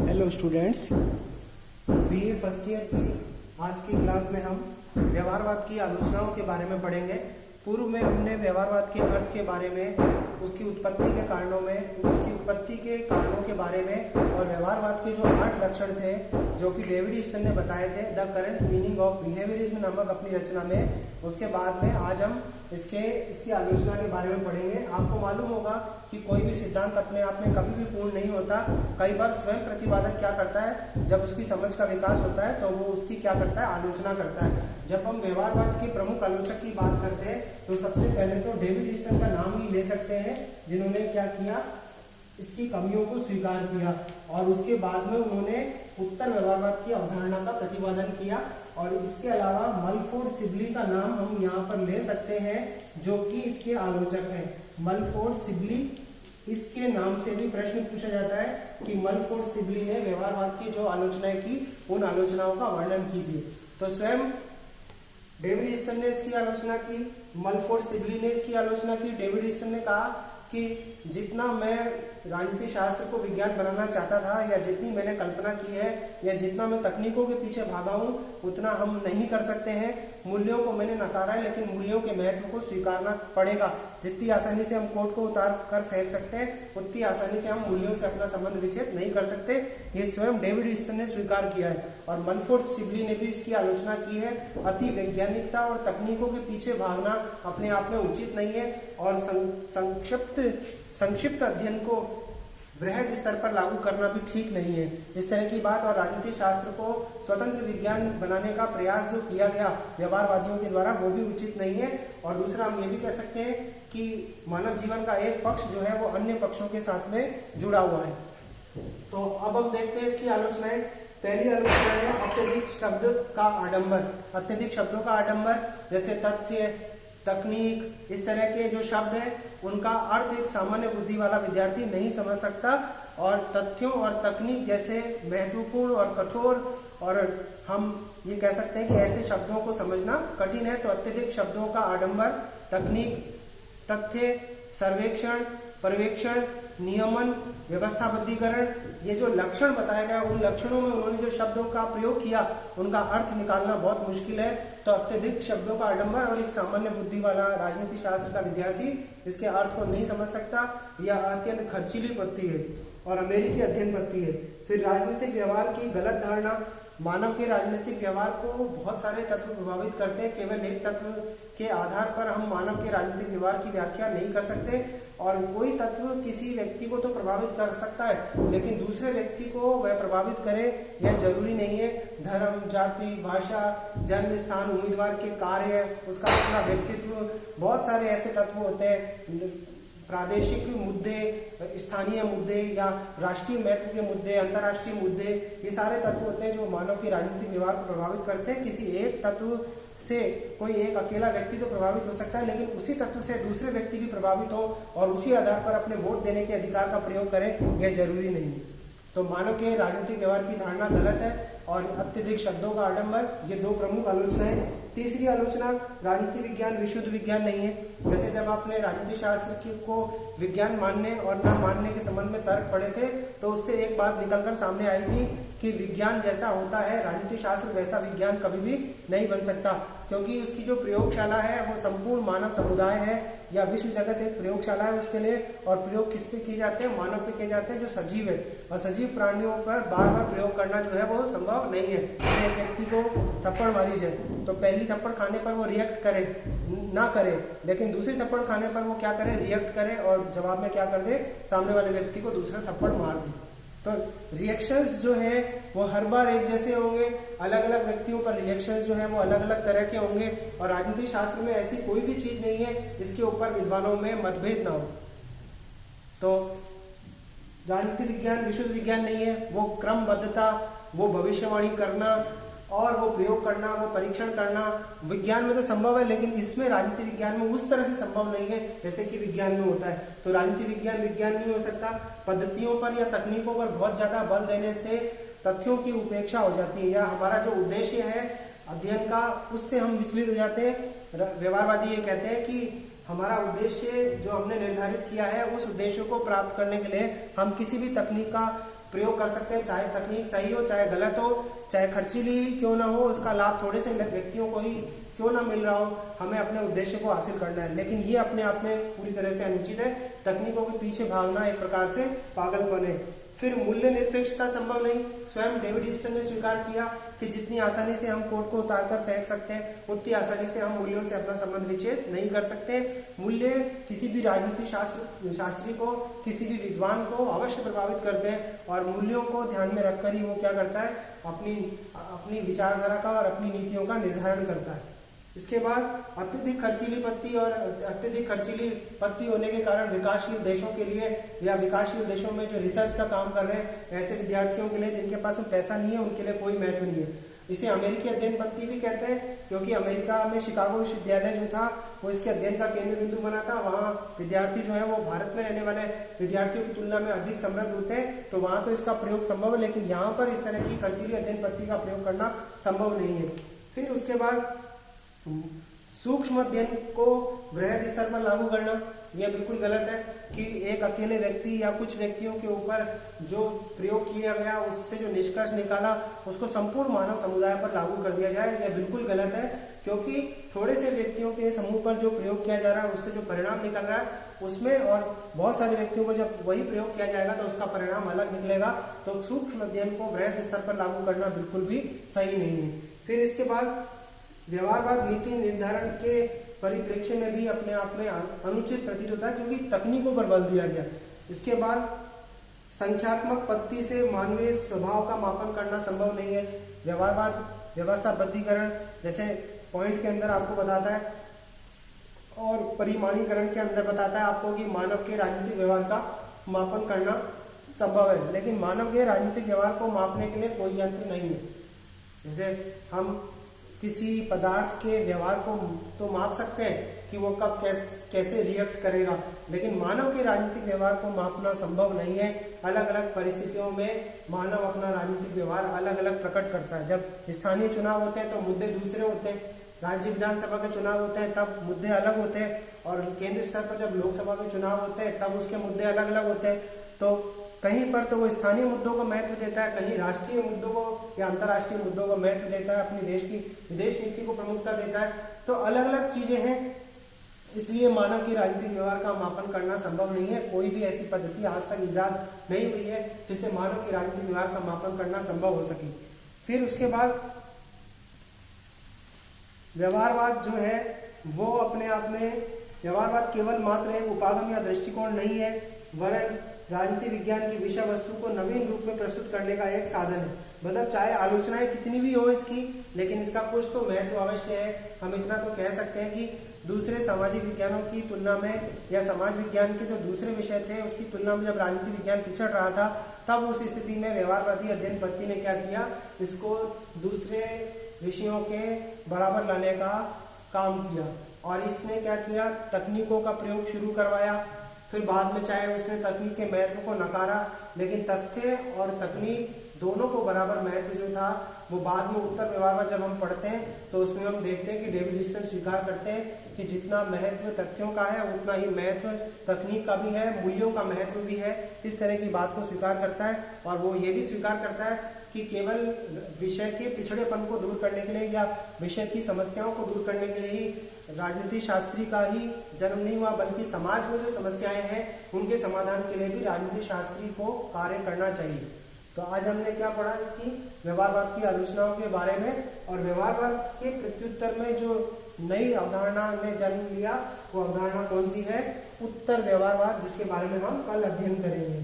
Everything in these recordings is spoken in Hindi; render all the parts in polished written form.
Hello students, BA first year की आज की क्लास में हम व्यवहारवाद की आलोचनाओं के बारे में पढ़ेंगे। पूर्व में हमने व्यवहारवाद के अर्थ के बारे में, उसकी उत्पत्ति के कारणों में, उसकी उत्पत्ति के कारणों के बारे में और व्यवहारवाद के जो 8 लक्षण थे जो कि डेविड ईस्टन ने बताए थे the current meaning of behaviourism नामक अपनी रचना में। उसके बाद में आज हम इसकी आलोचना के बारे में पढ़ेंगे। आपको मालूम होगा कि कोई भी सिद्धांत अपने आप में कभी भी पूर्ण नहीं होता। कई बार स्वयं प्रतिपादक क्या करता है, जब उसकी समझ का विकास होता है तो वो उसकी क्या करता है, आलोचना करता है। जब हम व्यवहारवाद के प्रमुख आलोचक की बात करते हैं तो सबसे पहले तो डेविड ईस्टन का नाम ही ले सकते हैं, जिन्होंने क्या किया, इसकी कमियों को स्वीकार किया और उसके बाद में उन्होंने उत्तर व्यवहारवाद की अवधारणा का प्रतिपादन किया। और इसके अलावा मलफोर्ड सिबली का नाम हम यहाँ पर ले सकते हैं, जो कि इसके आलोचक हैं। मलफोर्ड सिबली, इसके नाम से भी प्रश्न पूछा जाता है कि मलफोर्ड सिबली ने व्यवहारवाद की जो आलोचनाएं की, उन आलोचनाओं का वर्णन कीजिए। तो स्वयं डेविड ईस्टन ने इसकी आलोचना की, मलफोर्ड सिबली ने इसकी आलोचना की। डेविड ईस्टन ने कहा कि जितना मैं राजनीति शास्त्र को विज्ञान बनाना चाहता था, या जितनी मैंने कल्पना की है, या जितना मैं तकनीकों के पीछे भागा हूं, उतना हम नहीं कर सकते हैं। मूल्यों को मैंने नकारा है, लेकिन मूल्यों के महत्व को स्वीकारना पड़ेगा। जितनी आसानी से हम कोट को उतार कर फेंक सकते हैं, उतनी आसानी से हम मूल्यों से अपना संबंध विच्छेद नहीं कर सकते। ये स्वयं डेविड ईस्टन ने स्वीकार किया है। और मलफोर्ड सिबली ने भी इसकी आलोचना की है। अति वैज्ञानिकता और तकनीकों के पीछे भागना अपने आप में उचित नहीं है और संक्षिप्त अध्ययन को वृहद स्तर पर लागू करना भी ठीक नहीं है। इस तरह की बात और राजनीति शास्त्र को स्वतंत्र विज्ञान बनाने का प्रयास जो किया गया व्यवहारवादियों के द्वारा, वो भी उचित नहीं है। और दूसरा, हम ये भी कह सकते हैं कि मानव जीवन का एक पक्ष जो है वो अन्य पक्षों के साथ में जुड़ा हुआ है। तो अब हम देखते हैं इसकी आलोचनाएं। पहली आलोचना है अत्यधिक शब्द का आडंबर। अत्यधिक शब्दों का आडंबर, जैसे तथ्य, तकनीक, इस तरह के जो शब्द हैं उनका अर्थ एक सामान्य बुद्धि वाला विद्यार्थी नहीं समझ सकता। और तथ्यों और तकनीक जैसे महत्वपूर्ण और कठोर, और हम ये कह सकते हैं कि ऐसे शब्दों को समझना कठिन है। तो अत्यधिक शब्दों का आडंबर, तकनीक, तथ्य, सर्वेक्षण, पर्यवेक्षण, नियमन, व्यवस्थाबद्धीकरण, ये जो लक्षण बताया गया, उन लक्षणों में उन्होंने जो शब्दों का प्रयोग किया उनका अर्थ निकालना बहुत मुश्किल है। तो अत्यधिक शब्दों का आडंबर और एक सामान्य बुद्धि वाला राजनीति शास्त्र का विद्यार्थी इसके अर्थ को नहीं समझ सकता। यह अत्यंत खर्चीली पत्ती है और अमेरिकी अध्ययन पत्ती है। फिर राजनीतिक व्यवहार की गलत धारणा। मानव के राजनीतिक व्यवहार को बहुत सारे तत्व प्रभावित करते हैं। केवल एक तत्व के आधार पर हम मानव के राजनीतिक व्यवहार की व्याख्या नहीं कर सकते। और कोई तत्व किसी व्यक्ति को तो प्रभावित कर सकता है, लेकिन दूसरे व्यक्ति को वह प्रभावित करे यह जरूरी नहीं है। धर्म, जाति, भाषा, जन्म स्थान, उम्मीदवार के कार्य, उसका अपना व्यक्तित्व, बहुत सारे ऐसे तत्व होते हैं। प्रादेशिक मुद्दे, स्थानीय मुद्दे या राष्ट्रीय महत्व के मुद्दे, अंतर्राष्ट्रीय मुद्दे, ये सारे तत्व होते हैं जो मानव के राजनीतिक व्यवहार को प्रभावित करते हैं। किसी एक तत्व से कोई एक अकेला व्यक्ति तो प्रभावित हो सकता है, लेकिन उसी तत्व से दूसरे व्यक्ति भी प्रभावित हो और उसी आधार पर अपने वोट देने के अधिकार का प्रयोग करें, यह जरूरी नहीं है। तो मानव के राजनीतिक व्यवहार की धारणा गलत है और अत्यधिक शब्दों का आडंबर, ये दो प्रमुख आलोचनाएं। तीसरी आलोचना, राजनीति विज्ञान विशुद्ध विज्ञान नहीं है। जैसे जब आपने राजनीति शास्त्र को विज्ञान मानने और न मानने के संबंध में तर्क पढ़े थे, तो उससे एक बात निकलकर सामने आई थी कि विज्ञान जैसा होता है, राजनीति शास्त्र वैसा विज्ञान कभी भी नहीं बन सकता, क्योंकि उसकी जो प्रयोगशाला है वो संपूर्ण मानव समुदाय है, या विश्व जगत एक प्रयोगशाला है उसके लिए। और प्रयोग किस पे किए जाते हैं, मानव पे किए जाते हैं जो सजीव है। और सजीव प्राणियों पर बार बार प्रयोग करना जो है वो संभव नहीं है। एक व्यक्ति को थप्पड़ मारी जाए तो पहली थप्पड़ खाने पर वो रिएक्ट करे ना करे, लेकिन दूसरी थप्पड़ खाने पर वो क्या करे, रिएक्ट करे और जवाब में क्या कर दे, सामने वाले व्यक्ति को दूसरा थप्पड़ मार दे। तो रिएक्शंस जो है वो हर बार एक जैसे होंगे, अलग अलग व्यक्तियों पर रिएक्शंस जो है वो अलग अलग तरह के होंगे। और राजनीति शास्त्र में ऐसी कोई भी चीज नहीं है जिसके ऊपर विद्वानों में मतभेद ना हो। तो राजनीति विज्ञान विशुद्ध विज्ञान नहीं है। वो क्रमबद्धता, वो भविष्यवाणी करना और वो प्रयोग करना, वो परीक्षण करना विज्ञान में तो संभव है, लेकिन इसमें राजनीति विज्ञान में उस तरह से संभव नहीं है जैसे कि विज्ञान में होता है। तो राजनीति विज्ञान विज्ञान नहीं हो सकता। पद्धतियों पर या तकनीकों पर बहुत ज्यादा बल देने से तथ्यों की उपेक्षा हो जाती है, या हमारा जो उद्देश्य है अध्ययन का उससे हम विचलित हो जाते हैं। व्यवहारवादी ये कहते हैं कि हमारा उद्देश्य जो हमने निर्धारित किया है, उस उद्देश्य को प्राप्त करने के लिए हम किसी भी तकनीक का प्रयोग कर सकते हैं, चाहे तकनीक सही हो चाहे गलत हो, चाहे खर्चीली क्यों ना हो, उसका लाभ थोड़े से व्यक्तियों को ही क्यों ना मिल रहा हो, हमें अपने उद्देश्य को हासिल करना है। लेकिन ये अपने आप में पूरी तरह से अनुचित है। तकनीकों के पीछे भागना एक प्रकार से पागलपन है। फिर मूल्य निरपेक्षता संभव नहीं। स्वयं डेविड ईस्टन ने स्वीकार किया कि जितनी आसानी से हम कोट को उतार कर फेंक सकते हैं, उतनी आसानी से हम मूल्यों से अपना संबंध विच्छेद नहीं कर सकते। मूल्य किसी भी राजनीति शास्त्री को, किसी भी विद्वान को अवश्य प्रभावित करते हैं, और मूल्यों को ध्यान में रखकर ही वो क्या करता है, अपनी विचारधारा का और अपनी नीतियों का निर्धारण करता है। इसके बाद अत्यधिक खर्चीली पत्ती होने के कारण विकासशील देशों के लिए या विकासशील देशों में जो रिसर्च का काम कर रहे हैं ऐसे विद्यार्थियों के लिए जिनके पास में पैसा नहीं है, उनके लिए कोई महत्व नहीं है। इसे अमेरिकी अध्ययन पत्ती भी कहते हैं, क्योंकि अमेरिका में शिकागो विश्वविद्यालय जो था वो इसके अध्ययन का केंद्र बिंदु बना था। वहाँ विद्यार्थी जो है वो भारत में रहने वाले विद्यार्थियों की तुलना में अधिक समृद्ध होते हैं, तो वहाँ तो इसका प्रयोग संभव है, लेकिन यहाँ पर इस तरह की खर्चीली अध्ययन पत्ती का प्रयोग करना संभव नहीं है। फिर उसके बाद सूक्ष्म अध्ययन को वृहद स्तर पर लागू करना, यह बिल्कुल गलत है कि एक अकेले व्यक्ति या कुछ व्यक्तियों के ऊपर जो प्रयोग किया गया उससे जो निष्कर्ष निकाला उसको संपूर्ण मानव समुदाय पर लागू कर दिया जाए, यह बिल्कुल गलत है। क्योंकि थोड़े से व्यक्तियों के समूह पर जो प्रयोग किया जा रहा है उससे जो परिणाम निकल रहा है उसमें और बहुत सारे व्यक्तियों को जब वही प्रयोग किया जाएगा तो उसका परिणाम अलग निकलेगा। तो सूक्ष्म अध्ययन को वृहद स्तर पर लागू करना बिल्कुल भी सही नहीं है। फिर इसके बाद व्यवहारवाद नीति निर्धारण के परिप्रेक्ष्य में भी अपने आप में अनुचित प्रतीत होता है, क्योंकि तकनीकों पर बल दिया गया। इसके बाद संख्यात्मक पत्ती से मानवीय स्वभाव का मापन करना संभव नहीं है। व्यवहारवाद व्यवस्थाबद्धीकरण जैसे पॉइंट के अंदर आपको बताता है और परिमाणीकरण के अंदर बताता है आपको कि मानव के राजनीतिक व्यवहार का मापन करना संभव है, लेकिन मानव के राजनीतिक व्यवहार को मापने के लिए कोई यंत्र नहीं है। जैसे हम किसी पदार्थ के व्यवहार को तो माप सकते हैं कि वो कब कैसे रिएक्ट करेगा, लेकिन मानव के राजनीतिक व्यवहार को मापना संभव नहीं है। अलग अलग परिस्थितियों में मानव अपना राजनीतिक व्यवहार अलग अलग प्रकट करता है। जब स्थानीय चुनाव होते हैं तो मुद्दे दूसरे होते हैं, राज्य विधानसभा के चुनाव होते हैं तब मुद्दे अलग होते हैं, और केंद्र स्तर पर जब लोकसभा के चुनाव होते हैं तब उसके मुद्दे अलग अलग होते हैं। तो कहीं पर तो वो स्थानीय मुद्दों को महत्व देता है, कहीं राष्ट्रीय मुद्दों को या अंतर्राष्ट्रीय मुद्दों को महत्व देता है, अपनी देश की विदेश नीति को प्रमुखता देता है। तो अलग अलग चीजें हैं, इसलिए मानव की राजनीतिक व्यवहार का मापन करना संभव नहीं है। कोई भी ऐसी पद्धति आज तक इजाद नहीं हुई है जिससे मानव की राजनीतिक व्यवहार का मापन करना संभव हो सके। फिर उसके बाद व्यवहारवाद जो है वो अपने आप में, व्यवहारवाद केवल मात्र एक उपागम या दृष्टिकोण नहीं है, वरन राजनीति विज्ञान की विषय वस्तु को नवीन रूप में प्रस्तुत करने का एक साधन है। मतलब चाहे आलोचनाएं कितनी भी हो इसकी, लेकिन इसका कुछ तो महत्व अवश्य है। हम इतना तो कह सकते हैं कि दूसरे सामाजिक विज्ञानों की तुलना में या समाज विज्ञान के जो दूसरे विषय थे उसकी तुलना में जब राजनीति विज्ञान पिछड़ रहा था तब उस स्थिति में व्यवहारवादी अध्ययन पद्धति ने क्या किया, इसको दूसरे विषयों के बराबर लाने का काम किया, और इसने क्या किया, तकनीकों का प्रयोग शुरू करवाया। फिर बाद में चाहे उसने तकनीक के महत्व को नकारा, लेकिन तथ्य और तकनीक दोनों को बराबर महत्व जो था वो बाद में उत्तर व्यवहारवाद जब हम पढ़ते हैं तो उसमें हम देखते हैं कि डेविड ईस्टन स्वीकार करते हैं कि जितना महत्व तथ्यों का है उतना ही महत्व तकनीक का भी है, मूल्यों का महत्व भी है। इस तरह की बात को स्वीकार करता है, और वो ये भी स्वीकार करता है कि केवल विषय के पिछड़ेपन को दूर करने के लिए या विषय की समस्याओं को दूर करने के लिए ही राजनीति शास्त्री का ही जन्म नहीं हुआ, बल्कि समाज में जो समस्याएं हैं उनके समाधान के लिए भी राजनीति शास्त्री को कार्य करना चाहिए। तो आज हमने क्या पढ़ा, इसकी व्यवहारवाद की आलोचनाओं के बारे में, और व्यवहारवाद के प्रत्युत्तर में जो नई अवधारणा ने जन्म लिया वो अवधारणा कौन सी है, उत्तर व्यवहारवाद, जिसके बारे में हम कल अध्ययन करेंगे।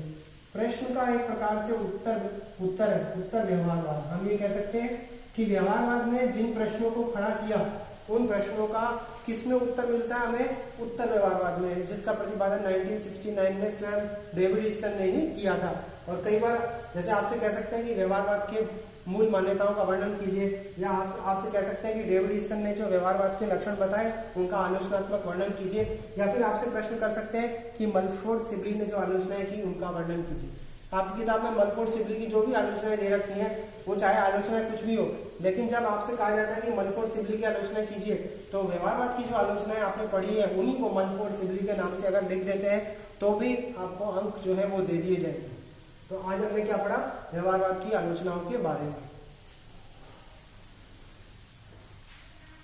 प्रश्न का एक प्रकार से उत्तर व्यवहारवाद। हम ये कह सकते हैं कि व्यवहारवाद ने जिन प्रश्नों को खड़ा किया उन प्रश्नों का किसमें उत्तर मिलता है हमें, उत्तर व्यवहारवाद में, जिसका प्रतिपादन 1969 में स्वयं डेविड ईस्टन ने ही किया था। और कई बार जैसे आपसे कह सकते हैं कि व्यवहारवाद के मूल मान्यताओं का वर्णन कीजिए, या आपसे कह सकते हैं कि डेविड ईस्टन ने जो व्यवहारवाद के लक्षण बताए उनका आलोचनात्मक वर्णन कीजिए, या फिर आपसे प्रश्न कर सकते हैं कि मल्फोर्ड सिबली ने जो आलोचनाएं की उनका वर्णन कीजिए। आपकी किताब में मल्फोर्ड सिबली की जो भी आलोचनाएं दे रखी हैं वो चाहे आलोचनाएं कुछ भी हो, लेकिन जब आपसे कहा जाता है कि मल्फोर्ड सिबली की आलोचना कीजिए तो व्यवहारवाद की जो आलोचनाएं आपने पढ़ी है उन्हीं को मल्फोर्ड सिबली के नाम से अगर लिख देते हैं तो भी आपको अंक जो है वो दे दिए जाएंगे। तो आज हमने क्या पढ़ा? व्यवहारवाद की आलोचनाओं के बारे में।